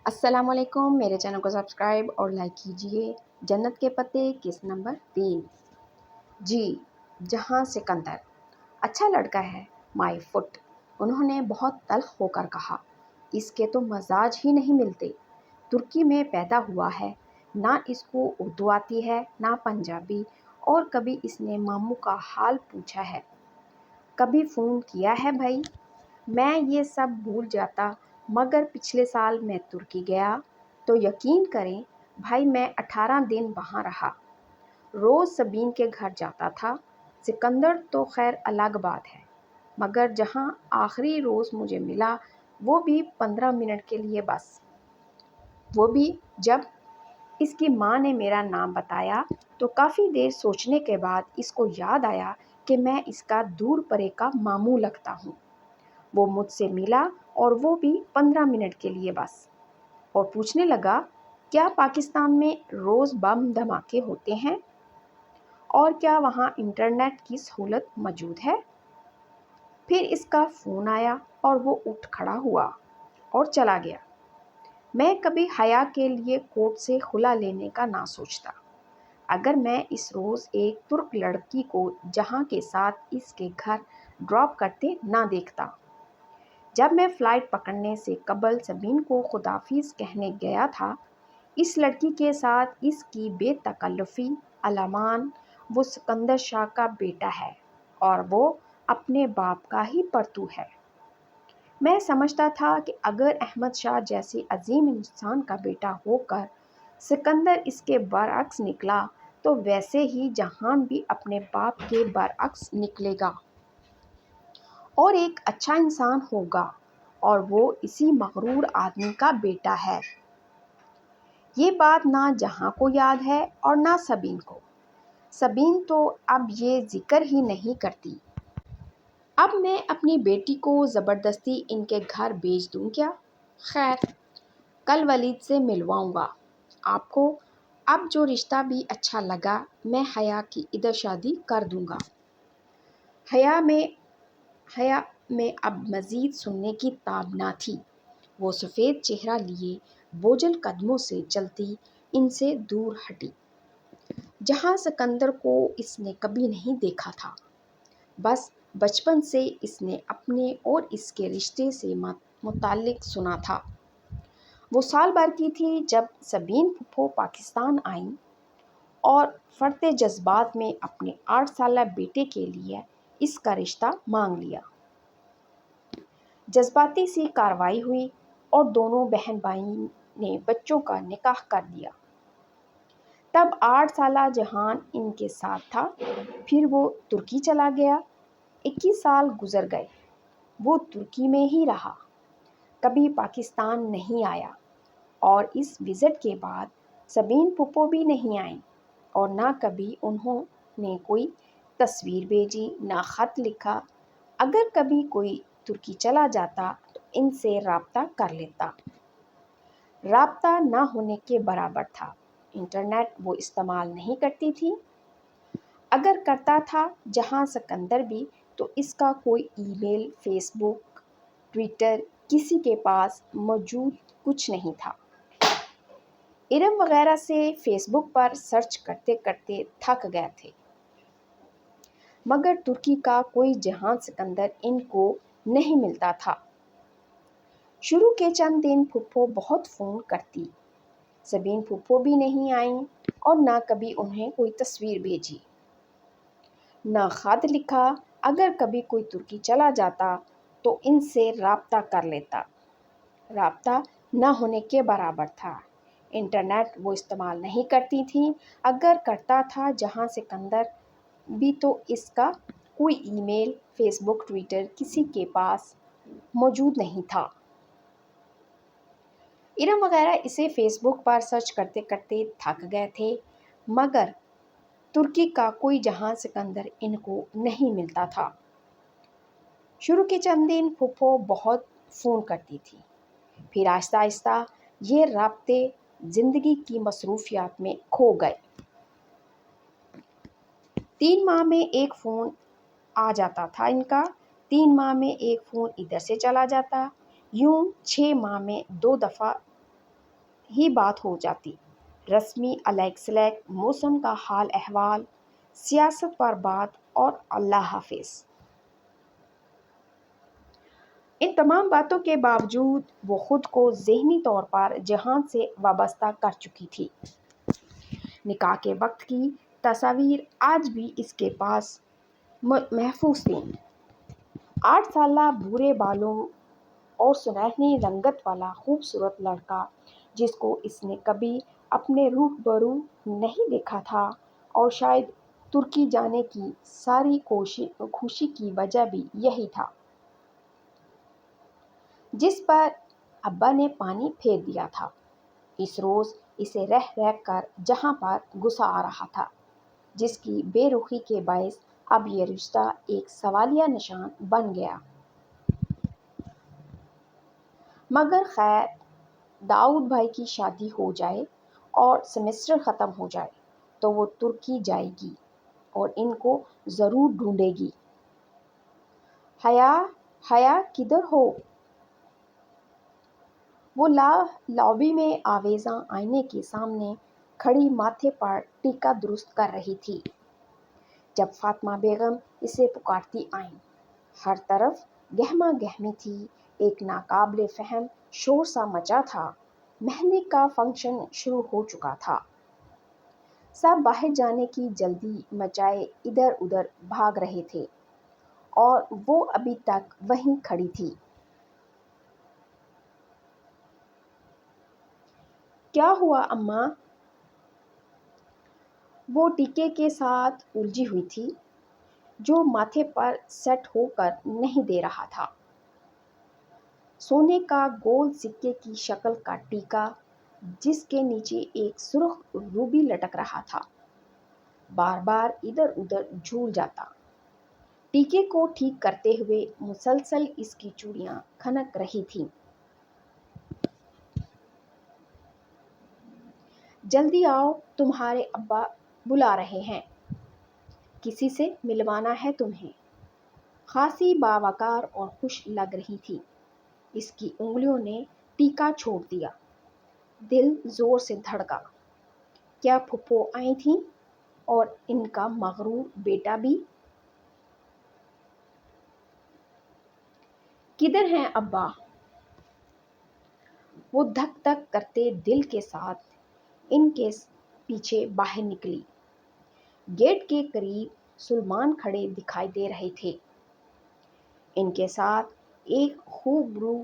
السلام علیکم، میرے چینل کو سبسکرائب اور لائک کیجئے۔ جنت کے پتے کس نمبر 3؟ جی، جہاں سکندر اچھا لڑکا ہے مائی فٹ، انہوں نے بہت تلخ ہو کر کہا۔ اس کے تو مزاج ہی نہیں ملتے۔ ترکی میں پیدا ہوا ہے، نہ اس کو اردو آتی ہے نہ پنجابی، اور کبھی اس نے ماموں کا حال پوچھا ہے؟ کبھی فون کیا ہے بھائی؟ میں یہ سب بھول جاتا، مگر پچھلے سال میں ترکی گیا تو یقین کریں بھائی میں 18 دن وہاں رہا۔ روز سبین کے گھر جاتا تھا۔ سکندر تو خیر الگ بات ہے، مگر جہاں آخری روز مجھے ملا وہ بھی 15 منٹ کے لیے بس، وہ بھی جب اس کی ماں نے میرا نام بتایا تو کافی دیر سوچنے کے بعد اس کو یاد آیا کہ میں اس کا دور پرے کا ماموں لگتا ہوں۔ وہ مجھ سے ملا اور وہ بھی 15 منٹ کے لیے بس، اور پوچھنے لگا کیا پاکستان میں روز بم دھماکے ہوتے ہیں اور کیا وہاں انٹرنیٹ کی سہولت موجود ہے؟ پھر اس کا فون آیا اور وہ اٹھ کھڑا ہوا اور چلا گیا۔ میں کبھی حیا کے لیے کوٹ سے کھلا لینے کا نہ سوچتا، اگر میں اس روز ایک ترک لڑکی کو جہاں کے ساتھ اس کے گھر ڈراپ کرتے نہ دیکھتا۔ جب میں فلائٹ پکڑنے سے قبل سبین کو خداحافظ کہنے گیا تھا، اس لڑکی کے ساتھ اس کی بے تکلفی علمان وہ سکندر شاہ کا بیٹا ہے اور وہ اپنے باپ کا ہی پرتو ہے۔ میں سمجھتا تھا کہ اگر احمد شاہ جیسے عظیم انسان کا بیٹا ہو کر سکندر اس کے برعکس نکلا تو ویسے ہی جہان بھی اپنے باپ کے برعکس نکلے گا اور ایک اچھا انسان ہوگا، اور وہ اسی مغرور آدمی کا بیٹا ہے۔ یہ بات نہ جہاں کو یاد ہے اور نہ سبین کو۔ سبین تو اب یہ ذکر ہی نہیں کرتی۔ اب میں اپنی بیٹی کو زبردستی ان کے گھر بھیج دوں کیا؟ خیر، کل ولید سے ملواؤں گا آپ کو۔ اب جو رشتہ بھی اچھا لگا میں حیا کی ادھر شادی کر دوں گا۔ حیا میں اب مزید سننے کی تاب نہ تھی۔ وہ سفید چہرہ لیے بوجھل قدموں سے چلتی ان سے دور ہٹی، جہاں سکندر کو اس نے کبھی نہیں دیکھا تھا۔ بس بچپن سے اس نے اپنے اور اس کے رشتے سے متعلق سنا تھا۔ وہ سال بھر کی تھی جب سبین پھپھو پاکستان آئیں اور فرط جذبات میں اپنے 8 سالہ بیٹے کے لیے اس کا رشتہ مانگ لیا۔ جذباتی سی کارروائی ہوئی اور دونوں بہن بھائی نے بچوں کا نکاح کر دیا۔ تب 8 سالہ جہان ان کے ساتھ تھا، پھر وہ ترکی چلا گیا۔ 21 سال گزر گئے، وہ ترکی میں ہی رہا، کبھی پاکستان نہیں آیا، اور اس وزٹ کے بعد سبین پھپھو بھی نہیں آئیں، اور نہ کبھی انہوں نے کوئی تصویر بھیجی نہ خط لکھا۔ اگر کبھی کوئی ترکی چلا جاتا تو ان سے رابطہ کر لیتا۔ رابطہ نہ ہونے کے برابر تھا۔ انٹرنیٹ وہ استعمال نہیں کرتی تھی، اگر کرتا تھا جہاں سکندر بھی تو اس کا کوئی ای میل، فیس بک، ٹویٹر کسی کے پاس موجود کچھ نہیں تھا۔ ارم وغیرہ سے فیس بک پر سرچ کرتے کرتے تھک گئے تھے، مگر ترکی کا کوئی جہان سکندر ان کو نہیں ملتا تھا۔ شروع کے چند دن پھپھو بہت فون کرتی، سبین پھپھو بھی نہیں آئیں اور نہ کبھی انہیں کوئی تصویر بھیجی، نہ خط لکھا۔ اگر کبھی کوئی ترکی چلا جاتا تو ان سے رابطہ کر لیتا۔ رابطہ نہ ہونے کے برابر تھا۔ انٹرنیٹ وہ استعمال نہیں کرتی تھیں، اگر کرتا تھا جہاں سکندر بھی تو اس کا کوئی ای میل، فیس بک، ٹویٹر کسی کے پاس موجود نہیں تھا۔ ارم وغیرہ اسے فیس بک پر سرچ کرتے کرتے تھک گئے تھے، مگر ترکی کا کوئی جہاں سکندر ان کو نہیں ملتا تھا۔ شروع کے چند دن پھپھو بہت فون کرتی تھی، پھر آہستہ آہستہ یہ رابطے زندگی کی مصروفیات میں کھو گئے۔ 3 ماہ میں ایک فون آ جاتا تھا ان کا، 3 ماہ میں ایک فون ادھر سے چلا جاتا، یوں 6 ماہ میں 2 دفعہ ہی بات ہو جاتی۔ رسمی علیک سلیک، موسم کا حال احوال، سیاست پر بات اور اللہ حافظ۔ ان تمام باتوں کے باوجود وہ خود کو ذہنی طور پر جہان سے وابستہ کر چکی تھی۔ نکاح کے وقت کی تصاویر آج بھی اس کے پاس محفوظ تھیں۔ 8 سالہ بھورے بالوں اور سنہری رنگت والا خوبصورت لڑکا جس کو اس نے کبھی اپنے روبرو نہیں دیکھا تھا، اور شاید ترکی جانے کی ساری خوشی کی وجہ بھی یہی تھا، جس پر ابا نے پانی پھیر دیا تھا۔ اس روز اسے رہ رہ کر جہاں پر غصہ آ رہا تھا، جس کی بے رخی کے باعث اب یہ رشتہ ایک سوالیہ نشان بن گیا۔ مگر خیر، داؤد بھائی کی شادی ہو جائے اور سیمسٹر ختم ہو جائے تو وہ ترکی جائے گی اور ان کو ضرور ڈھونڈے گی۔ حیا کدھر ہو؟ وہ لابی میں آویزاں آئینے کے سامنے کھڑی ماتھے پر ٹیکا درست کر رہی تھی جب فاطمہ بیگم اسے پکارتی آئیں۔ ہر طرف گہما گہمی تھی، ایک ناقابل فہم شور سا مچا تھا۔ مہندی کا فنکشن شروع ہو چکا تھا۔ سب باہر جانے کی جلدی مچائے ادھر ادھر بھاگ رہے تھے اور وہ ابھی تک وہیں کھڑی تھی۔ کیا ہوا اماں؟ وہ ٹیکے کے ساتھ الجھی ہوئی تھی جو ماتھے پر سیٹ ہو کر نہیں دے رہا تھا۔ سونے کا گول سکے کی شکل کا ٹیکا جس کے نیچے ایک سرخ روبی لٹک رہا تھا، بار بار ادھر ادھر جھول جاتا۔ ٹیکے کو ٹھیک کرتے ہوئے مسلسل اس کی چوڑیاں کھنک رہی تھیں۔ جلدی آؤ، تمہارے ابا بلا رہے ہیں، کسی سے ملوانا ہے تمہیں۔ خاصی باوقار اور خوش لگ رہی تھی۔ اس کی انگلیوں نے ٹیکا چھوڑ دیا۔ دل زور سے دھڑکا۔ کیا پھپھو آئی تھیں اور ان کا مغرور بیٹا بھی؟ کدھر ہیں ابا؟ وہ دھک دھک کرتے دل کے ساتھ ان کے پیچھے باہر نکلی۔ گیٹ کے قریب سلمان کھڑے دکھائی دے رہے تھے۔ ان کے ساتھ ایک خوبرو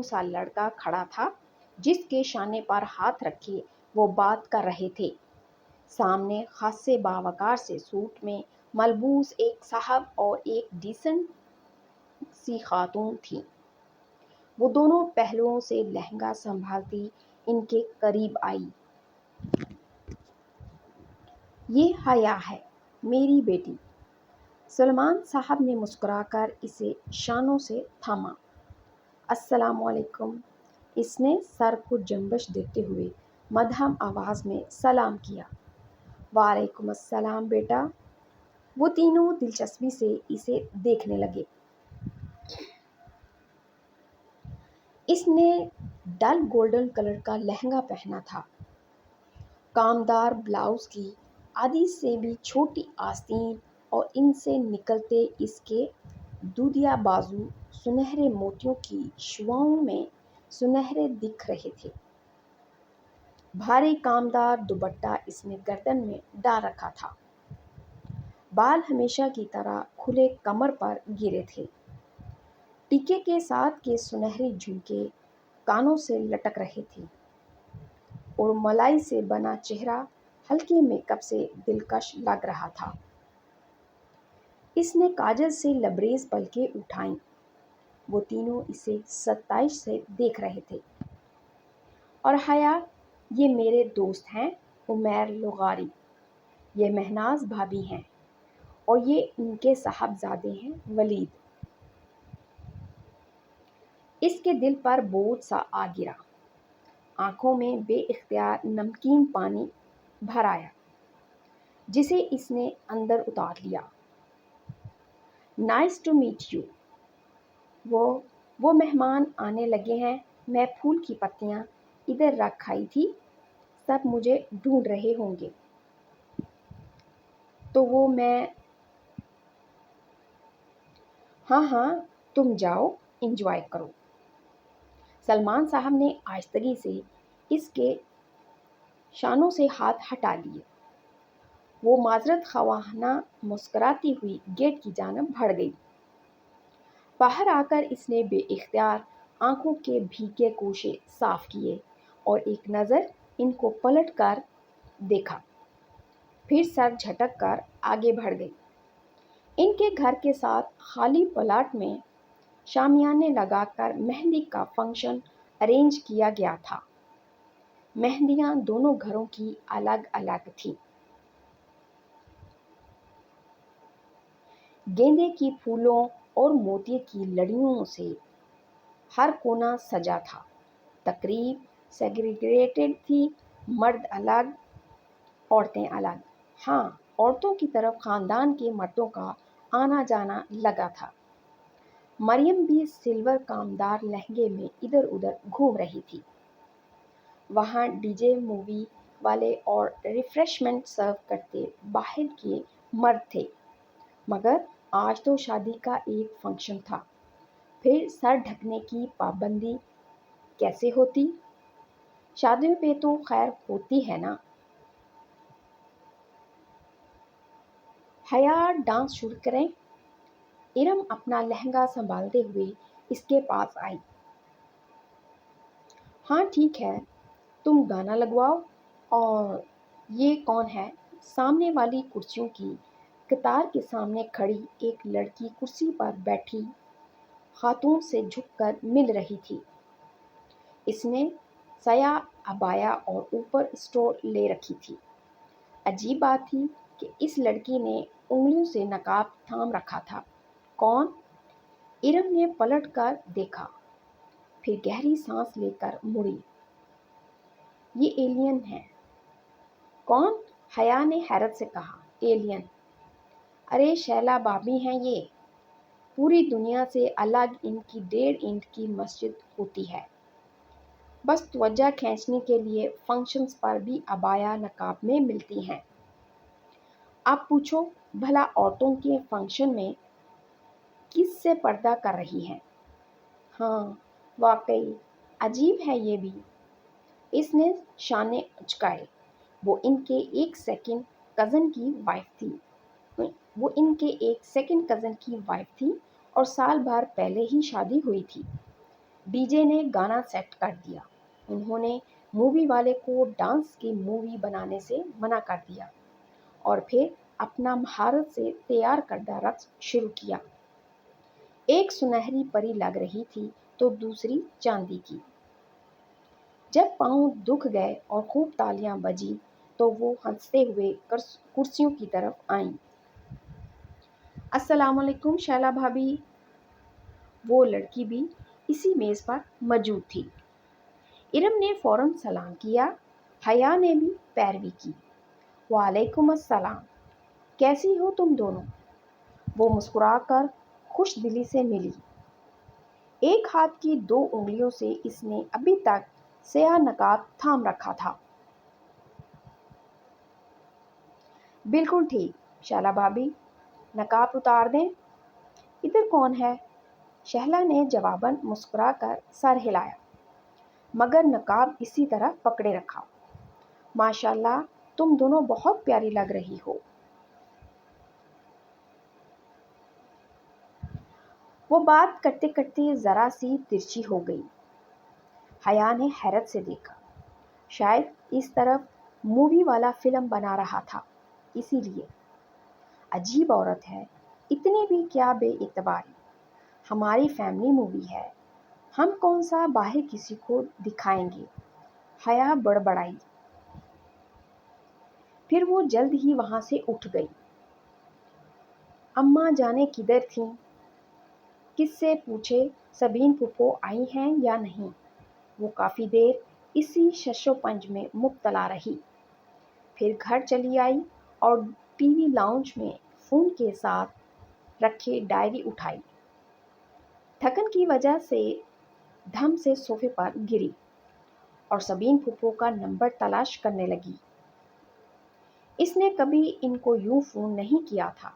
سا لڑکا کھڑا تھا جس کے شانے پر ہاتھ رکھے وہ بات کر رہے تھے۔ سامنے خاصے باوقار سے سوٹ میں ملبوس ایک صاحب اور ایک ڈیسنٹ سی خاتون تھیں۔ وہ دونوں پہلوؤں سے لہنگا سنبھالتی ان کے قریب آئی۔ یہ حیا ہے، میری بیٹی۔ سلمان صاحب نے مسکرا کر اسے شانوں سے تھاما۔ السلام علیکم۔ اس نے سر کو جنبش دیتے ہوئے مدھم آواز میں سلام کیا۔ وعلیکم السلام بیٹا۔ وہ تینوں دلچسپی سے اسے دیکھنے لگے۔ اس نے ڈل گولڈن کلر کا لہنگا پہنا تھا۔ کامدار بلاؤز کی آدھی سے بھی چھوٹی آستین اور ان سے نکلتے اس کے دودیا بازو سنہرے موتیوں کی شعاعوں میں سنہرے دکھ رہے تھے۔ بھاری کامدار دوپٹہ اس نے گردن میں ڈال رکھا تھا۔ بال ہمیشہ کی طرح کھلے کمر پر گرے تھے۔ ٹیکے کے ساتھ کے سنہرے جھمکے کانوں سے لٹک رہے تھے اور ملائی سے بنا چہرہ ہلکے میک اپ سے دلکش لگ رہا تھا۔ اس نے کاجل سے لبریز پلکیں اٹھائیں۔ وہ تینوں اسے ستائش سے دیکھ رہے تھے۔ اور حیا، یہ میرے دوست ہیں عمیر لغاری، یہ مہناز بھابھی ہیں، اور یہ ان کے صاحبزادے ہیں ولید۔ اس کے دل پر بوجھ سا آ گرا۔ آنکھوں میں بے اختیار نمکین پانی بھر آیا جسے اس نے اندر اتار لیا۔ Nice to meet you. وہ مہمان آنے لگے ہیں، میں پھول کی پتیاں ادھر رکھ آئی تھی، سب مجھے ڈھونڈ رہے ہوں گے۔ تو وہ میں ہاں ہاں، تم جاؤ، انجوائے کرو۔ سلمان صاحب نے آہستگی سے اس کے شانوں سے ہاتھ ہٹا لیے۔ وہ معذرت خواہانہ مسکراتی ہوئی گیٹ کی جانب بڑھ گئی۔ باہر آ کر اس نے بے اختیار آنکھوں کے بھیگے گوشے صاف کیے اور ایک نظر ان کو پلٹ کر دیکھا، پھر سر جھٹک کر آگے بڑھ گئی۔ ان کے گھر کے ساتھ خالی پلاٹ میں شامیانے لگا کر مہندی کا فنکشن ارینج کیا گیا تھا۔ مہندیاں دونوں گھروں کی الگ الگ تھیں۔ گیندے کی پھولوں اور موتی کی لڑیوں سے ہر کونا سجا تھا۔ تقریب سیگریگیٹڈ تھی، مرد الگ، عورتیں الگ۔ ہاں، عورتوں کی طرف خاندان کے مردوں کا آنا جانا لگا تھا۔ مریم بھی سلور کامدار لہنگے میں ادھر ادھر گھوم رہی تھی۔ وہاں ڈی جے، مووی والے اور ریفریشمنٹ سرو کرتے باہر کے مرد تھے، مگر آج تو شادی کا ایک فنکشن تھا، پھر سر ڈھکنے کی پابندی کیسے ہوتی؟ شادیوں پہ تو خیر ہوتی ہے نا۔ حیا، ڈانس شروع کریں؟ ارم اپنا لہنگا سنبھالتے ہوئے اس کے پاس آئی۔ ہاں ٹھیک ہے، تم گانا لگواؤ۔ اور یہ کون ہے؟ سامنے والی کرسیوں کی قطار کے سامنے کھڑی ایک لڑکی کرسی پر بیٹھی خاتون سے جھک کر مل رہی تھی۔ اس نے سیاہ عبایا اور اوپر اسٹول لے رکھی تھی۔ عجیب بات تھی کہ اس لڑکی نے انگلیوں سے نقاب تھام رکھا تھا۔ کون؟ ارم نے پلٹ کر دیکھا، پھر گہری سانس لے کر مڑی۔ یہ ایلین ہے۔ کون؟ حیا نے حیرت سے کہا۔ ایلین؟ ارے شیلا بھابی ہیں یہ۔ پوری دنیا سے الگ ان کی 1.5 اینٹ کی مسجد ہوتی ہے، بس توجہ کھینچنے کے لیے فنکشنز پر بھی عبایا نقاب میں ملتی ہیں۔ اب پوچھو بھلا عورتوں کے فنکشن میں کس سے پردہ کر رہی ہیں؟ ہاں واقعی عجیب ہے یہ بھی۔ اس نے شانے اچکائے۔ وہ ان کے ایک سیکنڈ کزن کی وائف تھی اور سال بھر پہلے ہی شادی ہوئی تھی۔ ڈی جے نے گانا سیٹ کر دیا۔ انہوں نے مووی والے کو ڈانس کی مووی بنانے سے منع کر دیا اور پھر اپنا مہارت سے تیار کردہ رقص شروع کیا۔ ایک سنہری پری لگ رہی تھی تو دوسری چاندی کی۔ جب پاؤں دکھ گئے اور خوب تالیاں بجیں تو وہ ہنستے ہوئے کرسیوں کی طرف آئیں۔ السلام علیکم شیلا بھابی۔ وہ لڑکی بھی اسی میز پر موجود تھی۔ ارم نے فوراً سلام کیا۔ حیا نے بھی پیروی کی۔ وعلیکم السلام، کیسی ہو تم دونوں؟ وہ مسکرا کر خوش دلی سے ملی۔ ایک ہاتھ کی 2 انگلیوں سے اس نے ابھی تک سیاہ نقاب تھام رکھا تھا۔ بالکل ٹھیک شیلا بھابی، نقاب اتار دیں؟ ادھر کون ہے؟ شہلا نے جواباً مسکرا کر سر ہلایا، مگر نقاب اسی طرح پکڑے رکھا۔ ماشاءاللہ، تم دونوں بہت پیاری لگ رہی ہو۔ وہ بات کرتے کرتے ذرا سی ترچھی ہو گئی۔ حیا نے حیرت سے دیکھا۔ شاید اس طرف مووی والا فلم بنا رہا تھا، اسی لیے۔ عجیب عورت ہے، اتنی بھی کیا بے اعتباری۔ ہماری فیملی مووی ہے، ہم کون سا باہر کسی کو دکھائیں گے؟ حیا بڑبڑائی۔ پھر وہ جلد ہی وہاں سے اٹھ گئی۔ اماں جانے کدھر تھیں؟ کس سے پوچھے سبین پھپھو آئی ہیں یا نہیں؟ وہ کافی دیر اسی شش و پنج میں مبتلا رہی، پھر گھر چلی آئی اور ٹی وی لاؤنج میں فون کے ساتھ رکھے ڈائری اٹھائی۔ تھکن کی وجہ سے دھم سے صوفے پر گری اور سبین پھپھو کا نمبر تلاش کرنے لگی۔ اس نے کبھی ان کو یوں فون نہیں کیا تھا،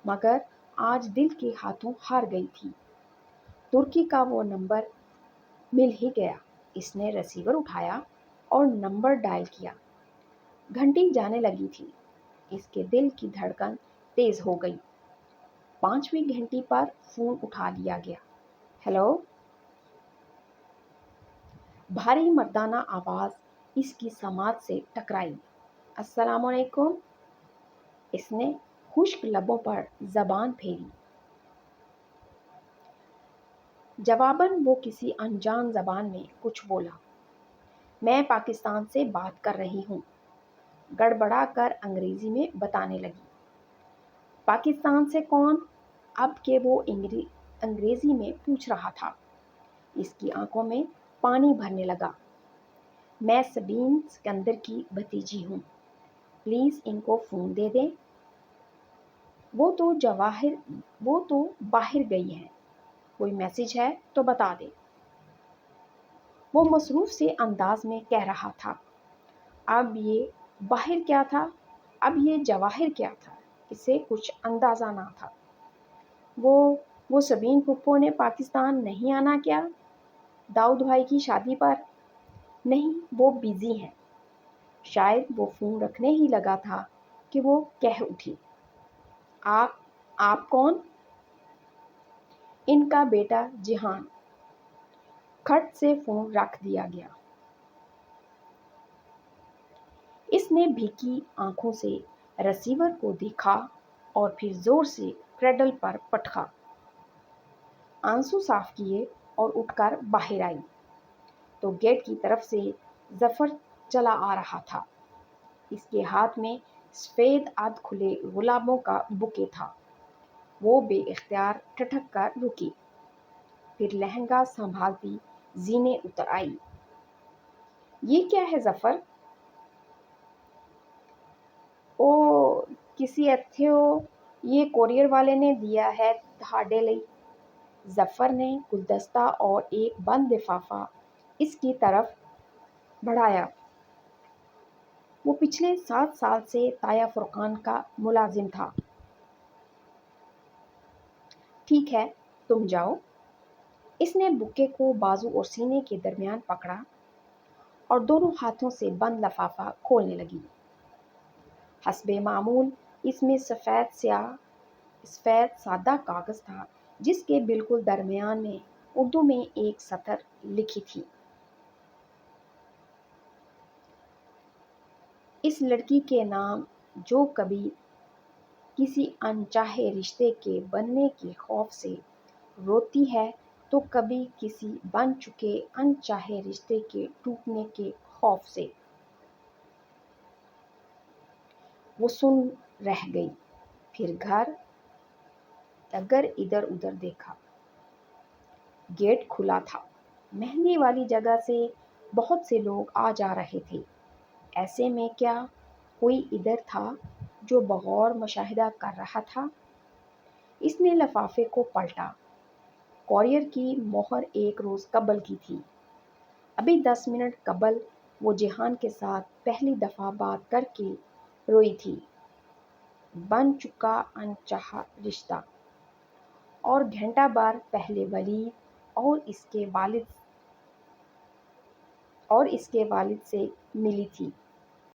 مگر آج دل کے ہاتھوں ہار گئی تھی۔ ترکی کا وہ نمبر مل ہی گیا۔ اس نے ریسیور اٹھایا اور نمبر ڈائل کیا۔ گھنٹی جانے لگی تھی۔ اس کے دل کی دھڑکن تیز ہو گئی۔ 5ویں گھنٹی پر فون اٹھا لیا گیا۔ ہیلو؟ بھاری مردانہ آواز اس کی سماعت سے ٹکرائی۔ السلام علیکم۔ اس نے خشک لبوں پر زبان پھیری۔ جواباً وہ کسی انجان زبان میں کچھ بولا۔ میں پاکستان سے بات کر رہی ہوں، گڑبڑا کر انگریزی میں بتانے لگی۔ پاکستان سے کون؟ اب کہ وہ انگریزی میں پوچھ رہا تھا، اس کی آنکھوں میں پانی بھرنے لگا۔ میں سبین سکندر کی بھتیجی ہوں، پلیز ان کو فون دے دیں۔ وہ تو باہر گئی ہیں، کوئی میسج ہے تو بتا دے۔ وہ مصروف سے انداز میں کہہ رہا تھا۔ اب یہ باہر کیا تھا، اب یہ جواہر کیا تھا، اسے کچھ اندازہ نہ تھا۔ وہ سبین پھپھو نے پاکستان نہیں آنا کیا؟ داؤد بھائی کی شادی پر؟ نہیں، وہ بیزی ہیں۔ شاید وہ فون رکھنے ہی لگا تھا کہ وہ کہہ اٹھی۔ آپ کون؟ ان کا بیٹا جہان۔ کھٹ سے فون رکھ دیا گیا۔ اس نے بھیگی آنکھوں سے ریسیور کو دیکھا اور پھر زور سے کریڈل پر پٹکا۔ آنسو صاف کیے اور اٹھ کر باہر آئی تو گیٹ کی طرف سے ظفر چلا آ رہا تھا۔ اس کے ہاتھ میں سفید آدھ کھلے گلابوں کا بوکے تھا۔ وہ بے اختیار ٹھٹک کر رکی، پھر لہنگا سنبھالتی زینے اتر آئی۔ یہ کیا ہے ظفر؟ او کسی اتھیو، یہ کورئر والے نے دیا ہے تہاڈے لئی۔ ظفر نے گلدستہ اور ایک بند لفافہ اس کی طرف بڑھایا۔ وہ پچھلے 7 سال سے تایا فرقان کا ملازم تھا۔ ٹھیک ہے، تم جاؤ۔ اس نے بوکے کو بازو اور سینے کے درمیان پکڑا اور دونوں ہاتھوں سے بند لفافہ کھولنے لگی۔ حسب معمول اس میں سفید سادہ کاغذ تھا، جس کے بالکل درمیان میں اردو میں ایک سطر لکھی تھی۔ اس لڑکی کے نام، جو کبھی کسی انچاہے رشتے کے بننے کے خوف سے روتی ہے تو کبھی کسی بن چکے انچاہے رشتے کے ٹوٹنے کے خوف سے۔ وہ سن رہ گئی، پھر گھر اگر ادھر ادھر دیکھا۔ گیٹ کھلا تھا۔ مہندی والی جگہ سے بہت سے لوگ آ جا رہے تھے۔ ایسے میں کیا کوئی ادھر تھا جو بغور مشاہدہ کر رہا تھا؟ اس نے لفافے کو پلٹا۔ کورئر کی مہر 1 روز قبل کی تھی۔ ابھی 10 منٹ قبل وہ جہان کے ساتھ پہلی دفعہ بات کر کے روئی تھی۔ بن چکا انچاہا رشتہ۔ اور گھنٹہ بھر پہلے ولید اور اس کے والد سے ملی تھی۔